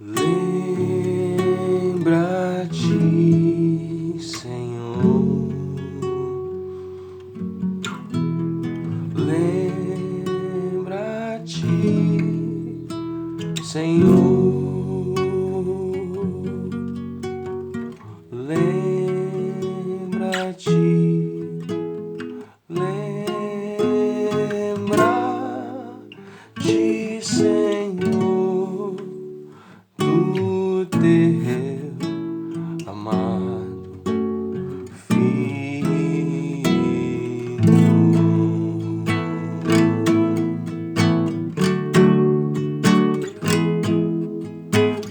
Lembra-te, Senhor, lembra-te, Senhor, lembra-te, lembra-te, Senhor, do teu amado Filho.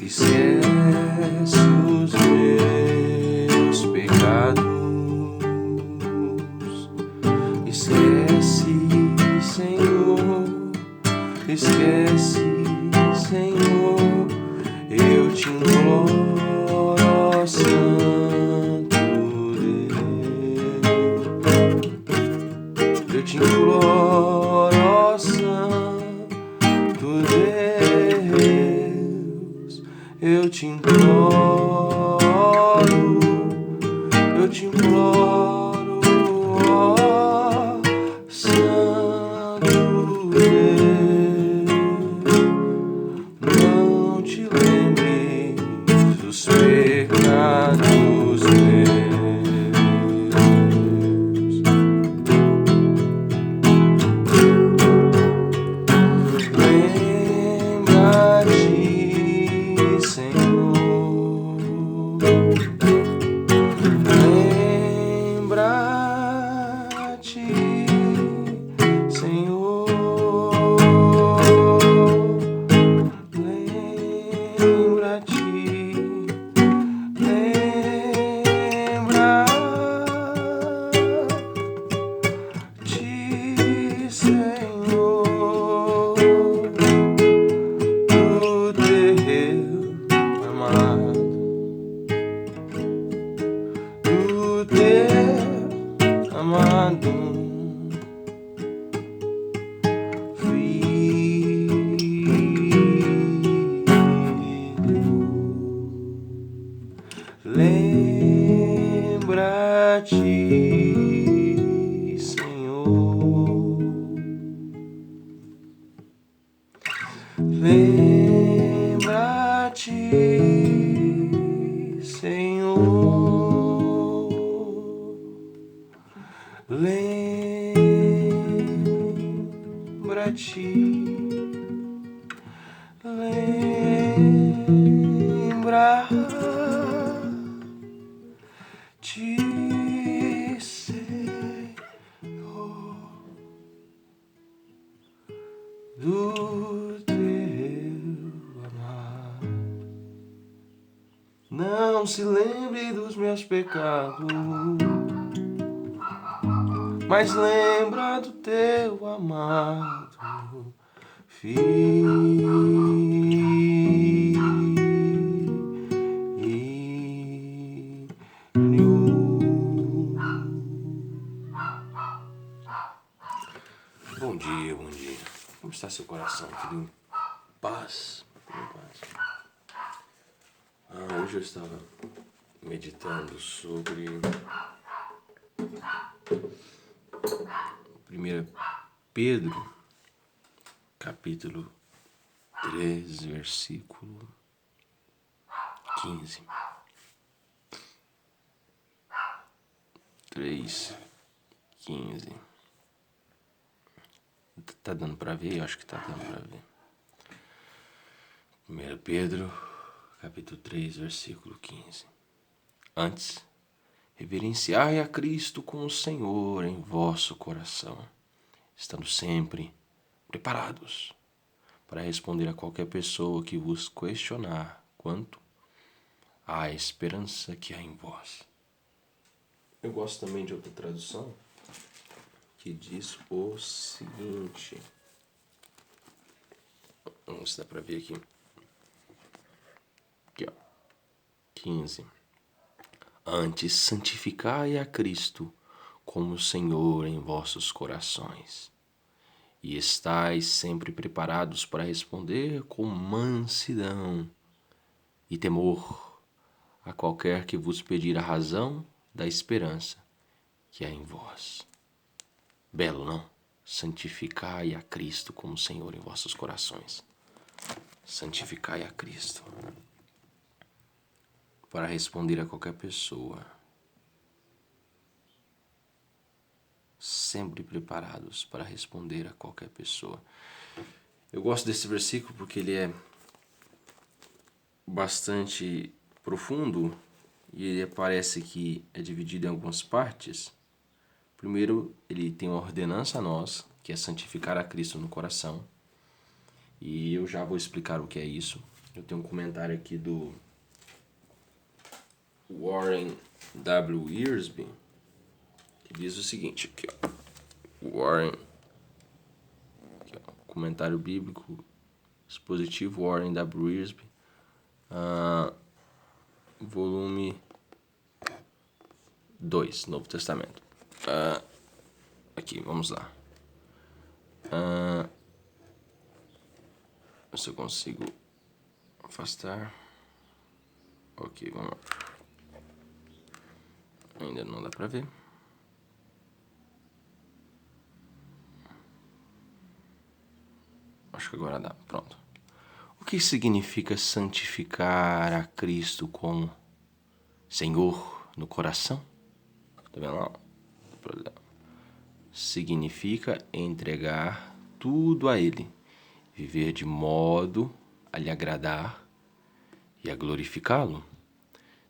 Esquece os meus pecados, esquece, Senhor, esquece, Senhor, eu te imploro, ó Santo Deus, eu te imploro, ó Santo Deus, eu te imploro, ó Santo Deus, não te lembres dos pecados meus. Lembra-te, Senhor, lembra-te, Senhor, lembra-te, lembra-te, Senhor, do teu amado, do teu amado lembra-te, Senhor, lembra-te, Senhor, lembra-te, lembra-te, Senhor, do teu amado. Não se lembre dos meus pecados, mas lembra do teu amado Filho. Bom dia, bom dia. Como está seu coração? Tudo em paz? Tudo em paz. Hoje eu estava meditando sobre 1 Pedro, capítulo 3, versículo 15. 3:15. Tá dando pra ver? Eu acho que tá dando pra ver. 1 Pedro, capítulo 3, versículo 15. Antes, reverenciai a Cristo como Senhor em vosso coração, estando sempre preparados para responder a qualquer pessoa que vos questionar quanto à esperança que há em vós. Eu gosto também de outra tradução que diz o seguinte. Vamos ver se dá pra ver aqui. Aqui, ó. 15. Antes, santificai a Cristo como Senhor em vossos corações, e estais sempre preparados para responder com mansidão e temor a qualquer que vos pedir a razão da esperança que há em vós. Belo, não? Santificai a Cristo como Senhor em vossos corações. Santificai a Cristo. Para responder a qualquer pessoa. Sempre preparados para responder a qualquer pessoa. Eu gosto desse versículo porque ele é bastante profundo e ele parece que é dividido em algumas partes. Primeiro, ele tem uma ordenança a nós, que é santificar a Cristo no coração. E eu já vou explicar o que é isso. Eu tenho um comentário aqui do Warren W. Wiersbe, que diz o seguinte, aqui, ó. Warren, aqui, ó, comentário bíblico expositivo, Warren W. Wiersbe, volume 2, Novo Testamento. Aqui, vamos lá. Se eu consigo afastar. Ok, vamos lá. Ainda não dá pra ver. Acho que agora dá. Pronto. O que significa santificar a Cristo como Senhor no coração? Tá vendo lá? Significa entregar tudo a Ele, viver de modo a lhe agradar e a glorificá-lo.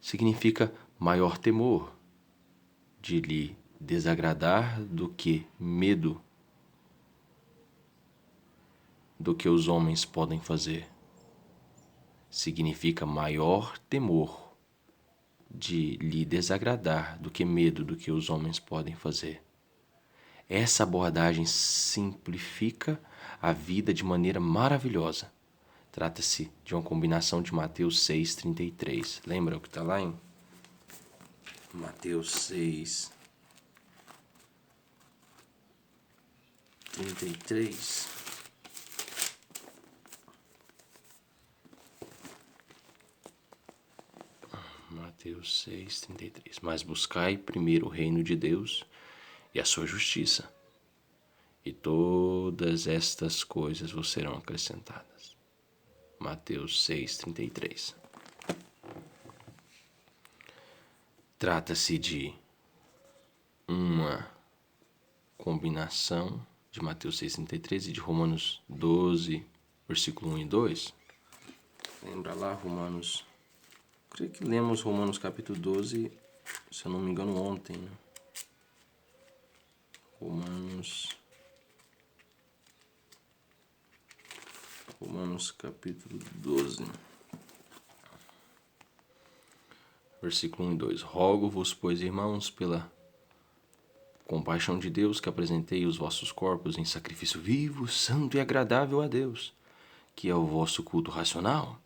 Significa maior temor de lhe desagradar do que medo do que os homens podem fazer. Significa maior temor de lhe desagradar do que medo do que os homens podem fazer. Essa abordagem simplifica a vida de maneira maravilhosa. Trata-se de uma combinação de Mateus 6,33. Lembra o que está lá em Mateus 6,33? Mateus 6,33. Mas buscai primeiro o reino de Deus e a sua justiça, e todas estas coisas vos serão acrescentadas. Mateus 6,33. Trata-se de uma combinação de Mateus 6,33 e de Romanos 12, versículo 1 e 2. Lembra lá, Romanos... Creio que lemos Romanos capítulo 12, se eu não me engano, ontem, né? Romanos capítulo 12, versículo 1 e 2. Rogo-vos, pois, irmãos, pela compaixão de Deus, que apresentei os vossos corpos em sacrifício vivo, santo e agradável a Deus, que é o vosso culto racional.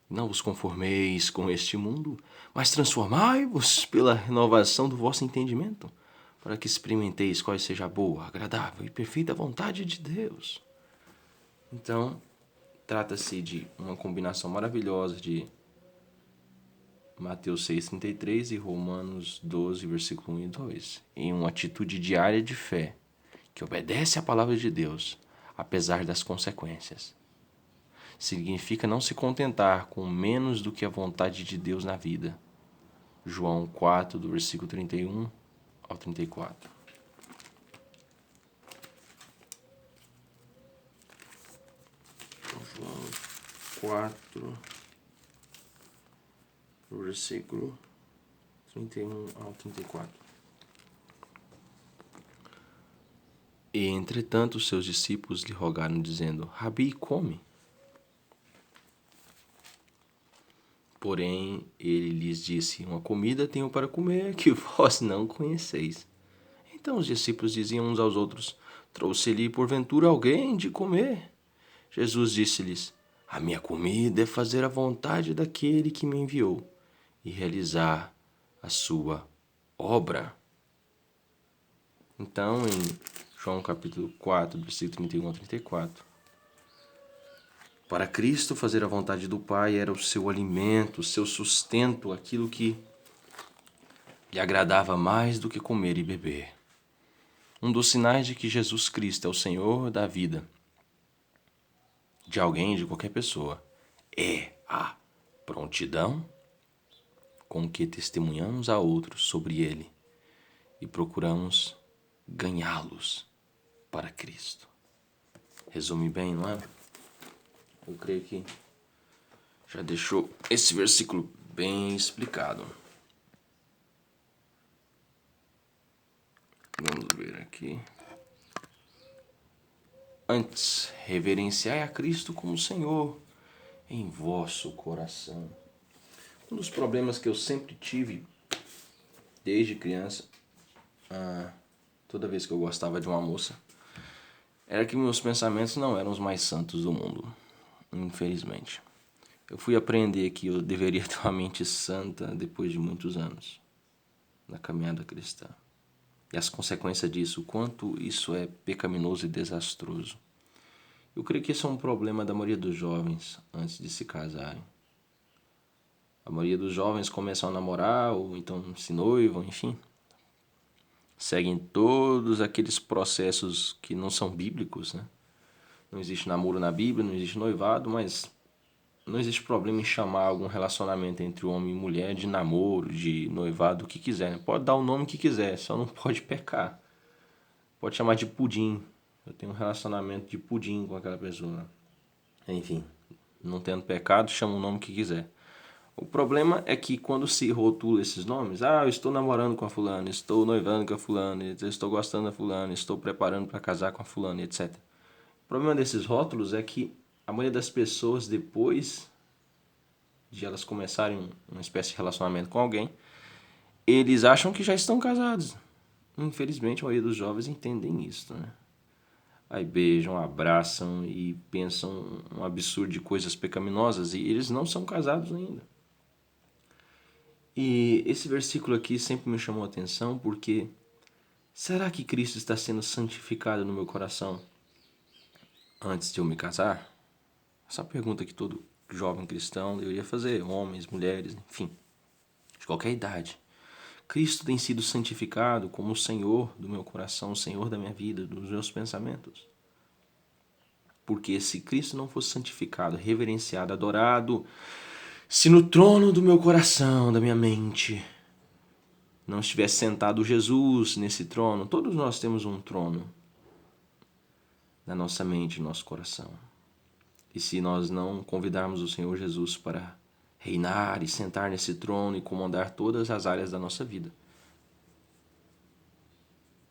Não vos conformeis com este mundo, mas transformai-vos pela renovação do vosso entendimento, para que experimenteis qual seja a boa, agradável e perfeita vontade de Deus. Então, trata-se de uma combinação maravilhosa de Mateus 6,33 e Romanos 12, versículo 1 e 2, em uma atitude diária de fé, que obedece à palavra de Deus, apesar das consequências. Significa não se contentar com menos do que a vontade de Deus na vida. João 4, do versículo 31 ao 34. João 4, do versículo 31 ao 34. E, entretanto, seus discípulos lhe rogaram, dizendo: Rabi, come. Porém, ele lhes disse: Uma comida tenho para comer que vós não conheceis. Então os discípulos diziam uns aos outros: Trouxe-lhe porventura alguém de comer? Jesus disse-lhes: A minha comida é fazer a vontade daquele que me enviou e realizar a sua obra. Então, em João capítulo 4, versículo 31 ao 34, Para Cristo, fazer a vontade do Pai era o seu alimento, o seu sustento, aquilo que lhe agradava mais do que comer e beber. Um dos sinais de que Jesus Cristo é o Senhor da vida de alguém, de qualquer pessoa, é a prontidão com que testemunhamos a outros sobre Ele e procuramos ganhá-los para Cristo. Resume bem, não é? Eu creio que já deixou esse versículo bem explicado. Vamos ver aqui. Antes, reverenciai a Cristo como Senhor em vosso coração. Um dos problemas que eu sempre tive desde criança, toda vez que eu gostava de uma moça, era que meus pensamentos não eram os mais santos do mundo, infelizmente. Eu fui aprender que eu deveria ter uma mente santa depois de muitos anos na caminhada cristã. E as consequências disso, o quanto isso é pecaminoso e desastroso. Eu creio que esse é um problema da maioria dos jovens antes de se casarem. A maioria dos jovens começam a namorar ou então se noivam, enfim. Seguem todos aqueles processos que não são bíblicos, né? Não existe namoro na Bíblia, não existe noivado, mas não existe problema em chamar algum relacionamento entre homem e mulher de namoro, de noivado, o que quiser, né? Pode dar o nome que quiser, só não pode pecar. Pode chamar de pudim. Eu tenho um relacionamento de pudim com aquela pessoa. Enfim, não tendo pecado, chama o nome que quiser. O problema é que quando se rotula esses nomes, eu estou namorando com a fulana, estou noivando com a fulana, estou gostando da fulana, estou preparando para casar com a fulana, etc. O problema desses rótulos é que a maioria das pessoas, depois de elas começarem uma espécie de relacionamento com alguém, eles acham que já estão casados. Infelizmente, a maioria dos jovens entendem isso, né? Aí beijam, abraçam e pensam um absurdo de coisas pecaminosas e eles não são casados ainda. E esse versículo aqui sempre me chamou a atenção porque será que Cristo está sendo santificado no meu coração antes de eu me casar? Essa pergunta que todo jovem cristão deveria fazer, homens, mulheres, enfim, de qualquer idade. Cristo tem sido santificado como o Senhor do meu coração, o Senhor da minha vida, dos meus pensamentos. Porque se Cristo não fosse santificado, reverenciado, adorado, se no trono do meu coração, da minha mente, não estivesse sentado Jesus nesse trono, todos nós temos um trono na nossa mente, no nosso coração. E se nós não convidarmos o Senhor Jesus para reinar e sentar nesse trono e comandar todas as áreas da nossa vida,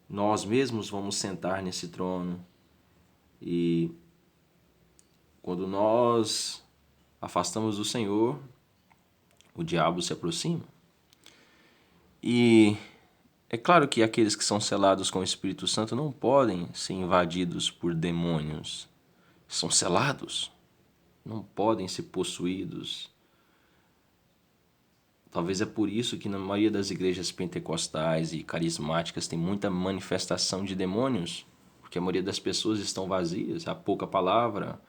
nós mesmos vamos sentar nesse trono e quando nós afastamos do Senhor, o diabo se aproxima. E é claro que aqueles que são selados com o Espírito Santo não podem ser invadidos por demônios. São selados, não podem ser possuídos. Talvez é por isso que na maioria das igrejas pentecostais e carismáticas tem muita manifestação de demônios, porque a maioria das pessoas estão vazias, há pouca palavra,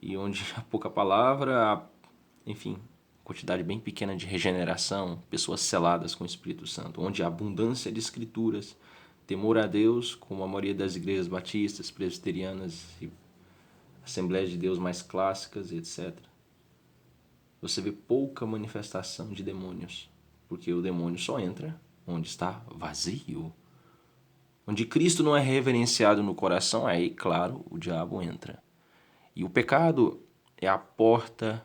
e onde há pouca palavra, há, enfim, quantidade bem pequena de regeneração, pessoas seladas com o Espírito Santo, onde há abundância de escrituras, temor a Deus, como a maioria das igrejas batistas, presbiterianas e Assembleias de Deus mais clássicas, etc. Você vê pouca manifestação de demônios, porque o demônio só entra onde está vazio. Onde Cristo não é reverenciado no coração, aí, claro, o diabo entra. E o pecado é a porta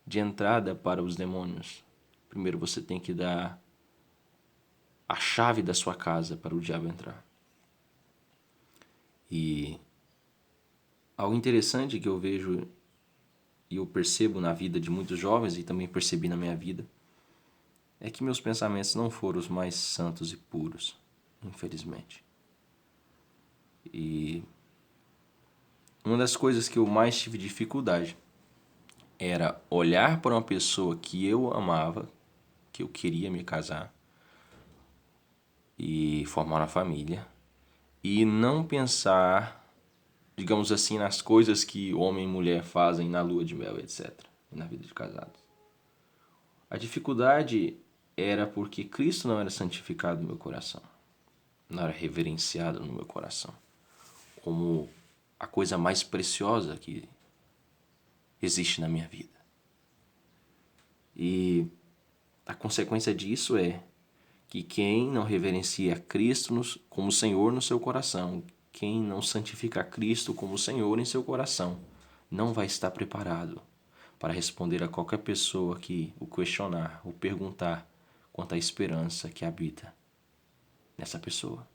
de entrada para os demônios. Primeiro você tem que dar a chave da sua casa para o diabo entrar. E algo interessante que eu vejo e eu percebo na vida de muitos jovens e também percebi na minha vida é que meus pensamentos não foram os mais santos e puros, infelizmente. E uma das coisas que eu mais tive dificuldade era olhar para uma pessoa que eu amava, que eu queria me casar e formar uma família, e não pensar digamos assim, nas coisas que homem e mulher fazem na lua de mel, etc., e na vida de casados. A dificuldade era porque Cristo não era santificado no meu coração, não era reverenciado no meu coração, como a coisa mais preciosa que existe na minha vida. E a consequência disso é que quem não reverencia Cristo como Senhor no seu coração, quem não santifica Cristo como Senhor em seu coração, não vai estar preparado para responder a qualquer pessoa que o questionar ou perguntar quanto à esperança que habita nessa pessoa.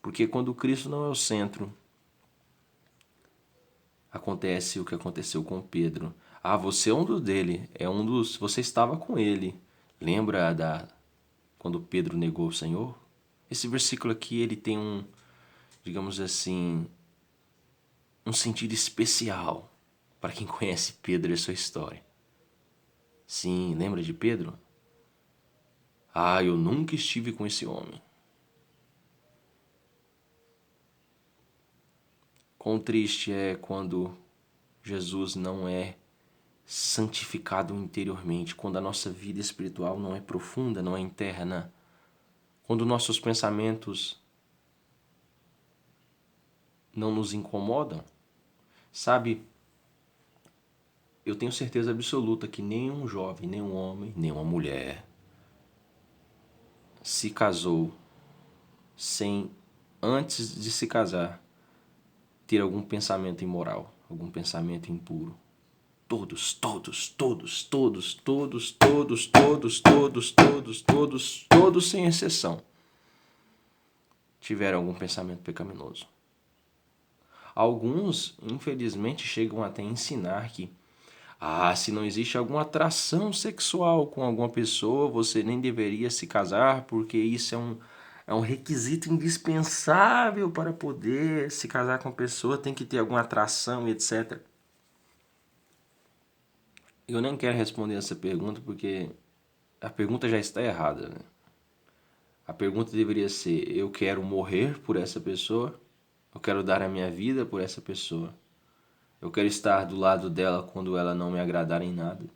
Porque quando Cristo não é o centro, acontece o que aconteceu com Pedro. Ah, você é um dos dele, você estava com ele. Lembra quando Pedro negou o Senhor? Esse versículo aqui, ele tem digamos assim, um sentido especial para quem conhece Pedro e a sua história. Sim, lembra de Pedro? Ah, eu nunca estive com esse homem. Quão triste é quando Jesus não é santificado interiormente, quando a nossa vida espiritual não é profunda, não é interna, quando nossos pensamentos não nos incomodam. Sabe, eu tenho certeza absoluta que nenhum jovem, nenhum homem, nenhuma mulher se casou sem, antes de se casar, ter algum pensamento imoral, algum pensamento impuro. Todos, todos, todos, todos, todos, todos, todos, todos, todos, todos, todos, sem exceção, tiveram algum pensamento pecaminoso. Alguns, infelizmente, chegam até a ensinar que se não existe alguma atração sexual com alguma pessoa, você nem deveria se casar, porque isso é um requisito indispensável para poder se casar com a pessoa, tem que ter alguma atração, etc. Eu nem quero responder essa pergunta porque a pergunta já está errada, né? A pergunta deveria ser: eu quero morrer por essa pessoa? Eu quero dar a minha vida por essa pessoa? Eu quero estar do lado dela quando ela não me agradar em nada?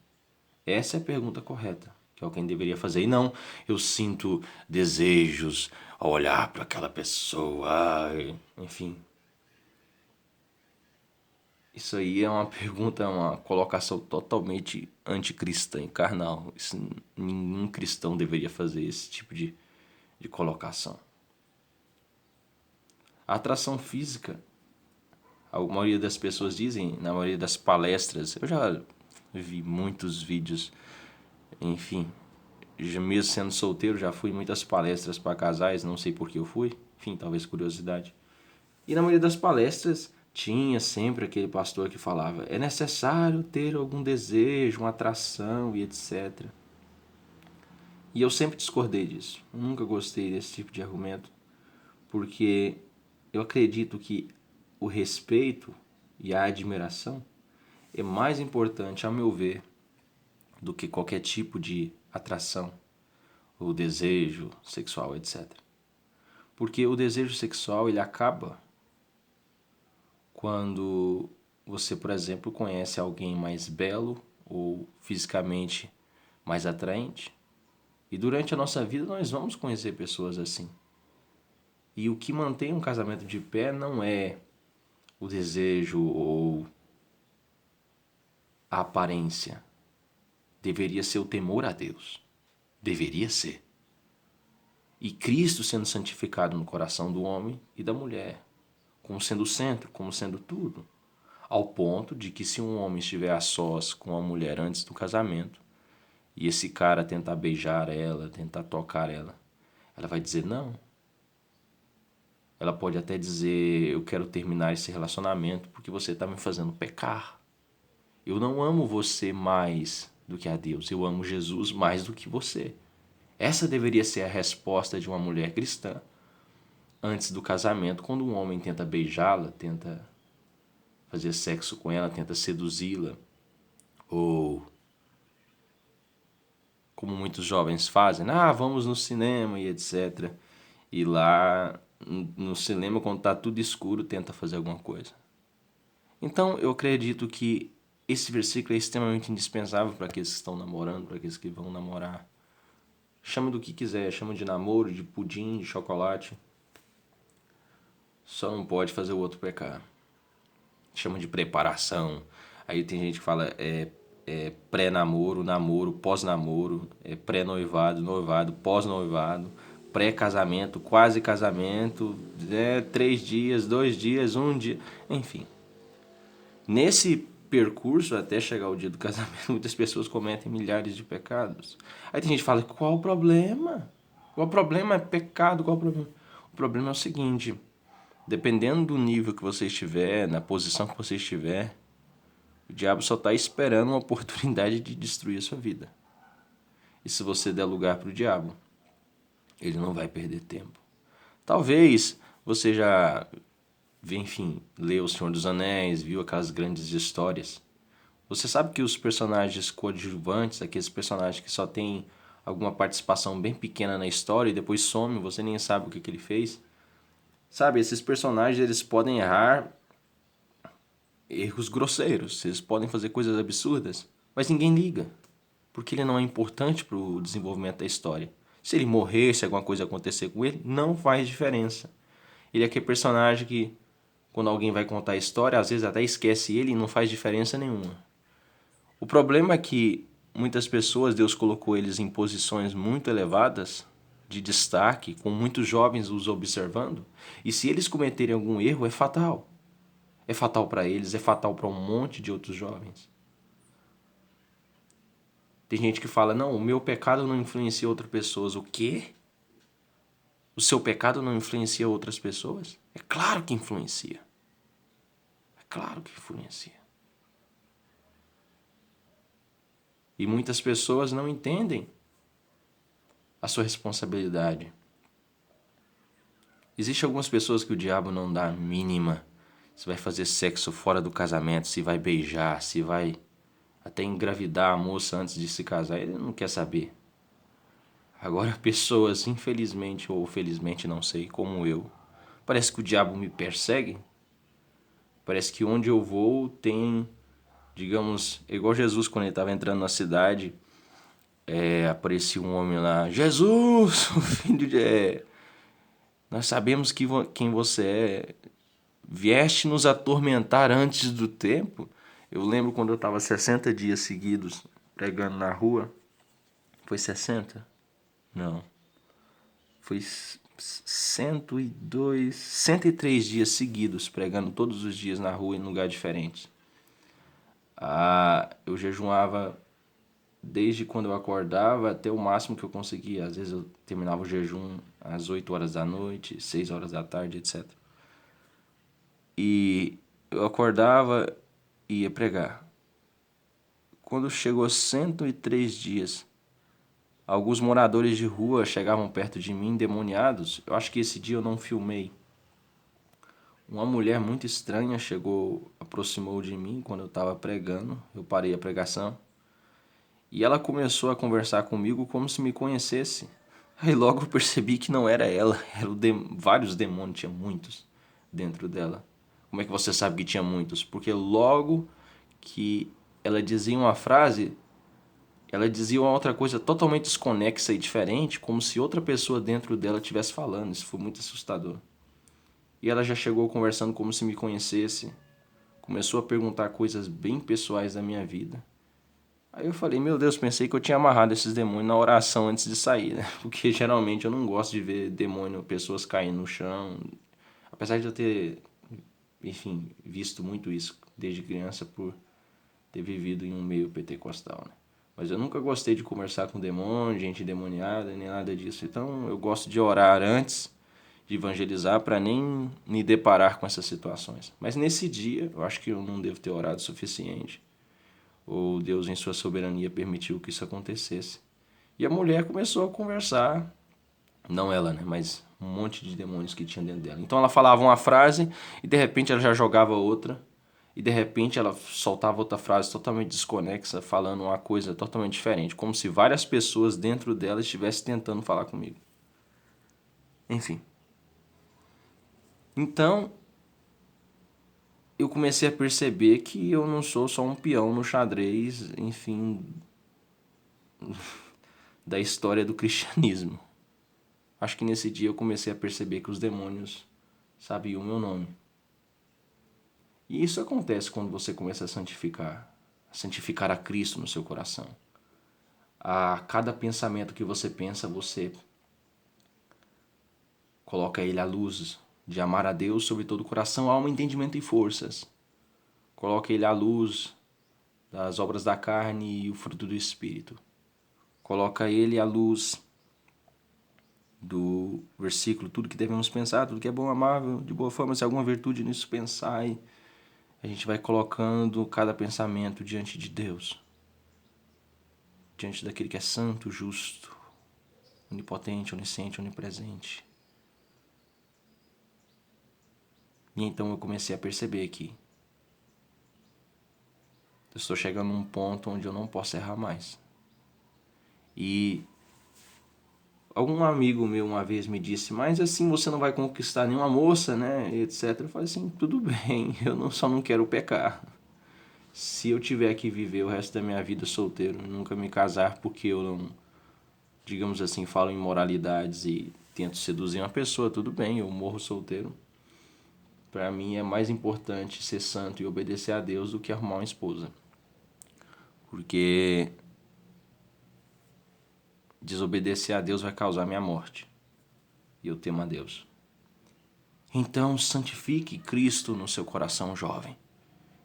Essa é a pergunta correta, que alguém deveria fazer. E não, eu sinto desejos ao olhar para aquela pessoa, enfim. Isso aí é uma pergunta, uma colocação totalmente anticristã e carnal. Nenhum cristão deveria fazer esse tipo de colocação. A atração física, a maioria das pessoas dizem, na maioria das palestras, eu já vi muitos vídeos, enfim, mesmo sendo solteiro, já fui em muitas palestras para casais, não sei por que eu fui, enfim, talvez curiosidade. E na maioria das palestras tinha sempre aquele pastor que falava: é necessário ter algum desejo, uma atração e etc. E eu sempre discordei disso. Nunca gostei desse tipo de argumento, porque eu acredito que o respeito e a admiração é mais importante, ao meu ver, do que qualquer tipo de atração ou desejo sexual, etc. Porque o desejo sexual ele acaba quando você, por exemplo, conhece alguém mais belo ou fisicamente mais atraente. E durante a nossa vida nós vamos conhecer pessoas assim. E o que mantém um casamento de pé não é o desejo ou a aparência. Deveria ser o temor a Deus. Deveria ser. E Cristo sendo santificado no coração do homem e da mulher, como sendo o centro, como sendo tudo. Ao ponto de que se um homem estiver a sós com uma mulher antes do casamento, e esse cara tentar beijar ela, tentar tocar ela, ela vai dizer não. Ela pode até dizer: eu quero terminar esse relacionamento porque você está me fazendo pecar. Eu não amo você mais do que a Deus, eu amo Jesus mais do que você. Essa deveria ser a resposta de uma mulher cristã antes do casamento, quando um homem tenta beijá-la, tenta fazer sexo com ela, tenta seduzi-la, ou como muitos jovens fazem, vamos no cinema e etc. E lá no cinema, quando está tudo escuro, tenta fazer alguma coisa. Então, eu acredito que esse versículo é extremamente indispensável para aqueles que estão namorando, para aqueles que vão namorar. Chama do que quiser, chama de namoro, de pudim, de chocolate. Só não pode fazer o outro pecar. Chama de preparação. Aí tem gente que fala pré-namoro, namoro, pós-namoro, pré-noivado, noivado, pós-noivado, pré-casamento, quase casamento, 3 dias, 2 dias, 1 dia, enfim. Nesse percurso até chegar o dia do casamento, muitas pessoas cometem milhares de pecados. Aí tem gente que fala, qual o problema? Qual o problema? É pecado, qual o problema? O problema é o seguinte, dependendo do nível que você estiver, na posição que você estiver, o diabo só está esperando uma oportunidade de destruir a sua vida. E se você der lugar para o diabo, ele não vai perder tempo. Talvez você já, enfim, leu O Senhor dos Anéis, viu aquelas grandes histórias. Você sabe que os personagens coadjuvantes, aqueles personagens que só têm alguma participação bem pequena na história e depois some, você nem sabe o que ele fez. Sabe, esses personagens eles podem errar erros grosseiros, eles podem fazer coisas absurdas, mas ninguém liga, porque ele não é importante para o desenvolvimento da história. Se ele morrer, se alguma coisa acontecer com ele, não faz diferença. Ele é aquele personagem que, quando alguém vai contar a história, às vezes até esquece ele e não faz diferença nenhuma. O problema é que muitas pessoas, Deus colocou eles em posições muito elevadas, de destaque, com muitos jovens os observando, e se eles cometerem algum erro, é fatal. É fatal para eles, é fatal para um monte de outros jovens. Tem gente que fala, não, o meu pecado não influencia outras pessoas. O quê? O seu pecado não influencia outras pessoas? É claro que influencia. É claro que influencia. E muitas pessoas não entendem a sua responsabilidade. Existem algumas pessoas que o diabo não dá a mínima. Se vai fazer sexo fora do casamento, se vai beijar, se vai até engravidar a moça antes de se casar, ele não quer saber. Agora pessoas, infelizmente ou felizmente, não sei, como eu, parece que o diabo me persegue. Parece que onde eu vou tem, digamos, igual Jesus quando ele estava entrando na cidade, aparecia um homem lá, Jesus, o filho de... nós sabemos quem você é, vieste nos atormentar antes do tempo. Eu lembro quando eu estava 60 dias seguidos pregando na rua, foi 60? Não. Foi 102, 103 dias seguidos, pregando todos os dias na rua em lugar diferente. Eu jejuava desde quando eu acordava até o máximo que eu conseguia. Às vezes eu terminava o jejum às 8 horas da noite, 6 horas da tarde, etc. E eu acordava e ia pregar. Quando chegou a 103 dias, alguns moradores de rua chegavam perto de mim, endemoniados. Eu acho que esse dia eu não filmei. Uma mulher muito estranha aproximou de mim quando eu estava pregando. Eu parei a pregação. E ela começou a conversar comigo como se me conhecesse. Aí logo eu percebi que não era ela, eram vários demônios, tinha muitos dentro dela. Como é que você sabe que tinha muitos? Porque logo que ela dizia uma frase, ela dizia uma outra coisa totalmente desconexa e diferente, como se outra pessoa dentro dela estivesse falando. Isso foi muito assustador. E ela já chegou conversando como se me conhecesse. Começou a perguntar coisas bem pessoais da minha vida. Aí eu falei, meu Deus, pensei que eu tinha amarrado esses demônios na oração antes de sair, né? Porque geralmente eu não gosto de ver demônio, pessoas caindo no chão. Apesar de eu ter, enfim, visto muito isso desde criança por ter vivido em um meio pentecostal, né? Mas eu nunca gostei de conversar com demônio, gente endemoniada, nem nada disso. Então eu gosto de orar antes de evangelizar para nem me deparar com essas situações. Mas nesse dia, eu acho que eu não devo ter orado o suficiente. Ou Deus em sua soberania permitiu que isso acontecesse. E a mulher começou a conversar, não ela, né, mas um monte de demônios que tinha dentro dela. Então ela falava uma frase e de repente ela já jogava outra. E de repente ela soltava outra frase totalmente desconexa, falando uma coisa totalmente diferente. Como se várias pessoas dentro dela estivessem tentando falar comigo. Enfim. Então, eu comecei a perceber que eu não sou só um peão no xadrez, enfim, da história do cristianismo. Acho que nesse dia eu comecei a perceber que os demônios sabiam o meu nome. E isso acontece quando você começa a santificar a Cristo no seu coração. A cada pensamento que você pensa, você coloca ele à luz de amar a Deus sobre todo o coração, alma, entendimento e forças. Coloca ele à luz das obras da carne e o fruto do Espírito. Coloca ele à luz do versículo, tudo que devemos pensar, tudo que é bom, amável, de boa fama, se alguma virtude nisso pensai. A gente vai colocando cada pensamento diante de Deus, diante daquele que é santo, justo, onipotente, onisciente, onipresente. E então eu comecei a perceber que eu estou chegando num ponto onde eu não posso errar mais. E algum amigo meu uma vez me disse, mas assim você não vai conquistar nenhuma moça, né, etc. Eu falei assim, tudo bem, só não quero pecar. Se eu tiver que viver o resto da minha vida solteiro, nunca me casar porque eu não, digamos assim, falo em moralidades e tento seduzir uma pessoa, tudo bem, eu morro solteiro. Para mim é mais importante ser santo e obedecer a Deus do que arrumar uma esposa. Porque desobedecer a Deus vai causar minha morte. E eu temo a Deus. Então, santifique Cristo no seu coração, jovem.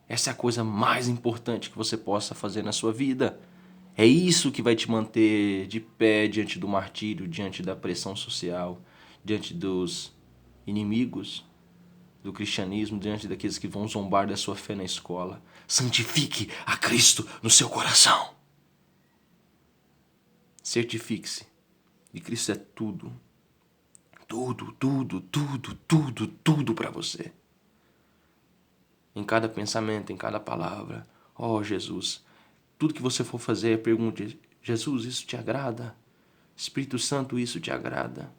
Essa é a coisa mais importante que você possa fazer na sua vida. É isso que vai te manter de pé diante do martírio, diante da pressão social, diante dos inimigos do cristianismo, diante daqueles que vão zombar da sua fé na escola. Santifique a Cristo no seu coração. Certifique-se. E Cristo é tudo. Tudo, tudo, tudo, tudo, tudo para você. Em cada pensamento, em cada palavra. Oh, Jesus, tudo que você for fazer, pergunte, Jesus, isso te agrada? Espírito Santo, isso te agrada?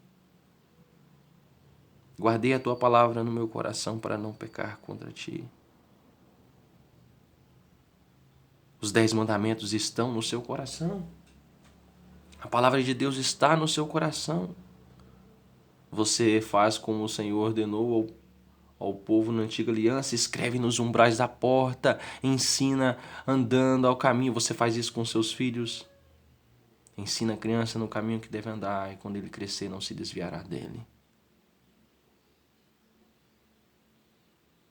Guardei a tua palavra no meu coração para não pecar contra ti. Os 10 mandamentos estão no seu coração. A palavra de Deus está no seu coração. Você faz como o Senhor ordenou ao povo na antiga aliança, escreve nos umbrais da porta, ensina andando ao caminho. Você faz isso com seus filhos. Ensina a criança no caminho que deve andar e quando ele crescer não se desviará dele.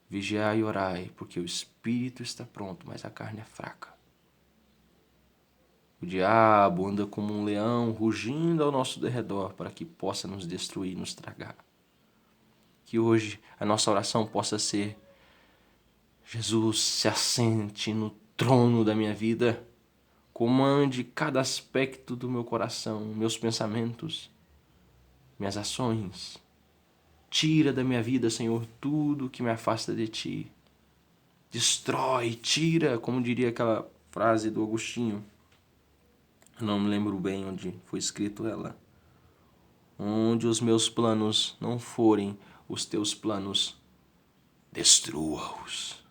Vigiai e orai, porque o espírito está pronto, mas a carne é fraca. O diabo anda como um leão rugindo ao nosso derredor para que possa nos destruir, nos tragar. Que hoje a nossa oração possa ser: Jesus, se assente no trono da minha vida, comande cada aspecto do meu coração, meus pensamentos, minhas ações. Tira da minha vida, Senhor, tudo que me afasta de Ti. Destrói, tira, como diria aquela frase do Agostinho. Eu não me lembro bem onde foi escrito ela. Onde os meus planos não forem os Teus planos, destrua-os.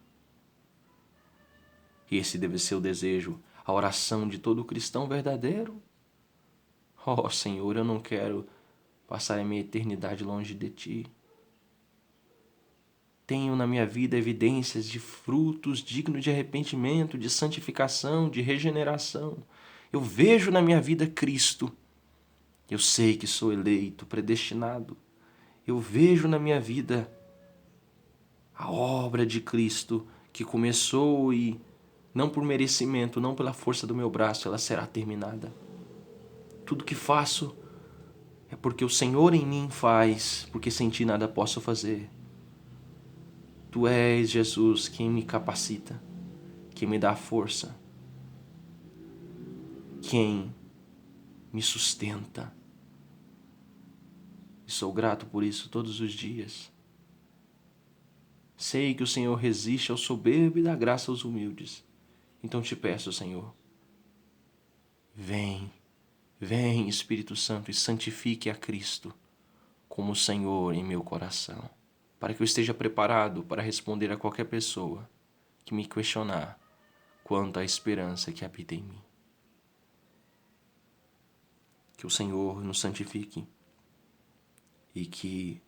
E esse deve ser o desejo, a oração de todo cristão verdadeiro. Oh, Senhor, eu não quero passar a minha eternidade longe de Ti. Tenho na minha vida evidências de frutos dignos de arrependimento, de santificação, de regeneração. Eu vejo na minha vida Cristo. Eu sei que sou eleito, predestinado. Eu vejo na minha vida a obra de Cristo que começou e, não por merecimento, não pela força do meu braço, ela será terminada. Tudo que faço é porque o Senhor em mim faz, porque sem Ti nada posso fazer. Tu és, Jesus, quem me capacita, quem me dá força, quem me sustenta. E sou grato por isso todos os dias. Sei que o Senhor resiste ao soberbo e dá graça aos humildes. Então te peço, Senhor, vem, vem, Espírito Santo, e santifique a Cristo como Senhor em meu coração. para que eu esteja preparado para responder a qualquer pessoa que me questionar quanto à esperança que habita em mim. Que o Senhor nos santifique e que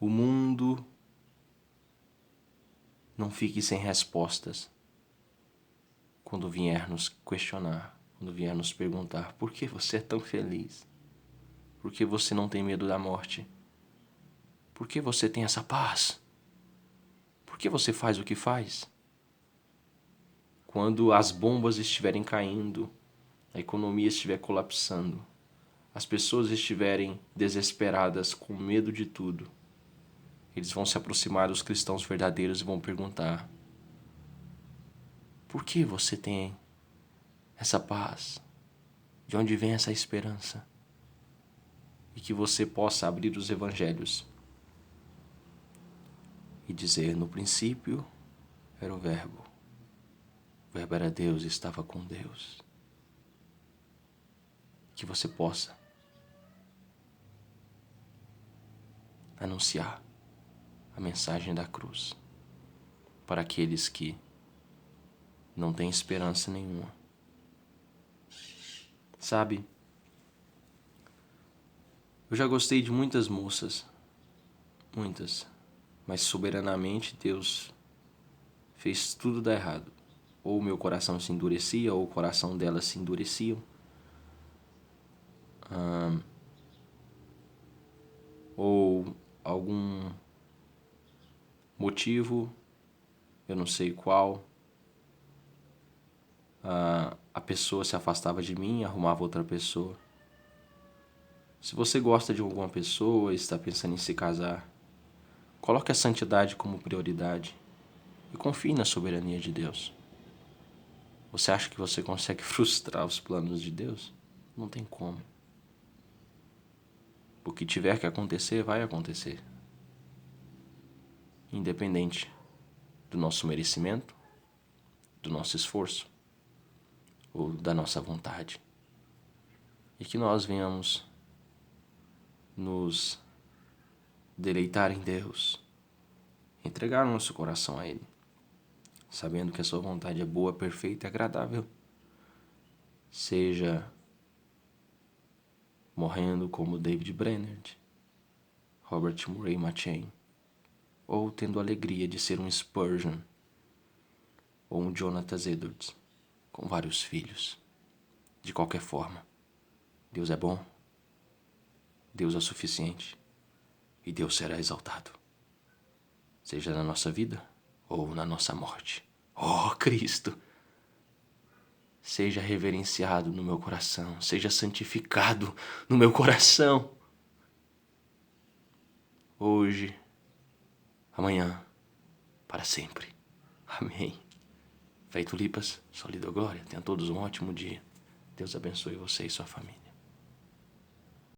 o mundo não fique sem respostas quando vier nos questionar, quando vier nos perguntar por que você é tão feliz, por que você não tem medo da morte, por que você tem essa paz, por que você faz o que faz. Quando as bombas estiverem caindo, a economia estiver colapsando, as pessoas estiverem desesperadas, com medo de tudo, eles vão se aproximar dos cristãos verdadeiros e vão perguntar: por que você tem essa paz? De onde vem essa esperança? E que você possa abrir os evangelhos e dizer: no princípio era o Verbo era Deus e estava com Deus. Que você possa anunciar a mensagem da cruz para aqueles que não têm esperança nenhuma. Sabe, eu já gostei de muitas moças, muitas, mas soberanamente Deus fez tudo dar errado. Ou meu coração se endurecia, ou o coração delas se endureciam. Ou algum motivo, eu não sei qual, a pessoa se afastava de mim e arrumava outra pessoa. Se você gosta de alguma pessoa e está pensando em se casar, coloque a santidade como prioridade e confie na soberania de Deus. Você acha que você consegue frustrar os planos de Deus? Não tem como. O que tiver que acontecer, vai acontecer. Independente do nosso merecimento, do nosso esforço ou da nossa vontade. E que nós venhamos nos deleitar em Deus, entregar o nosso coração a Ele, sabendo que a sua vontade é boa, perfeita e agradável. Seja morrendo como David Brainerd, Robert Murray McCheyne, ou tendo a alegria de ser um Spurgeon ou um Jonathan Edwards, com vários filhos. De qualquer forma, Deus é bom, Deus é suficiente e Deus será exaltado, seja na nossa vida ou na nossa morte. Oh, Cristo! Seja reverenciado no meu coração, seja santificado no meu coração. Hoje, amanhã, para sempre. Amém. Feito Lipas, só lido glória. Tenha todos um ótimo dia. Deus abençoe você e sua família.